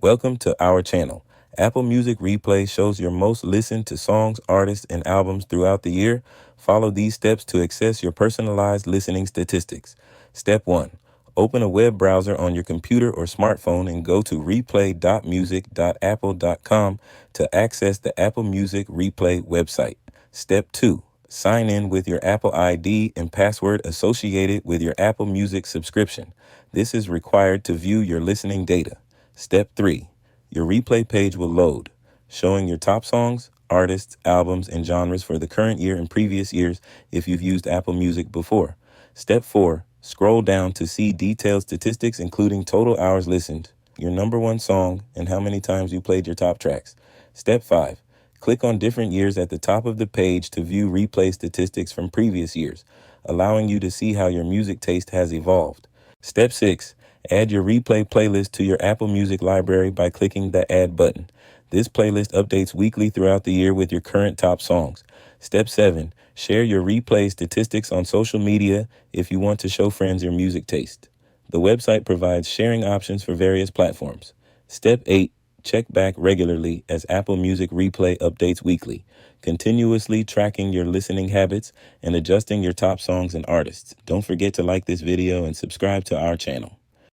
Welcome to our channel. Apple Music Replay shows your most listened to songs, artists, and albums throughout the year. Follow these steps to access your personalized listening statistics. Step 1. Open a web browser on your computer or smartphone and go to replay.music.apple.com to access the Apple Music Replay website. Step 2. Sign in with your Apple ID and password associated with your Apple Music subscription. This is required to view your listening data. Step 3. Your replay page will load, showing your top songs, artists, albums, and genres for the current year and previous years if you've used Apple Music before. Step 4. Scroll down to see detailed statistics including total hours listened, your number one song, and how many times you played your top tracks. Step 5. Click on different years at the top of the page to view replay statistics from previous years, allowing you to see how your music taste has evolved. Step 6. Add your replay playlist to your Apple Music library by clicking the Add button. This playlist updates weekly throughout the year with your current top songs. Step 7. Share your replay statistics on social media if you want to show friends your music taste. The website provides sharing options for various platforms. Step 8. Check back regularly as Apple Music Replay updates weekly, continuously tracking your listening habits and adjusting your top songs and artists. Don't forget to like this video and subscribe to our channel.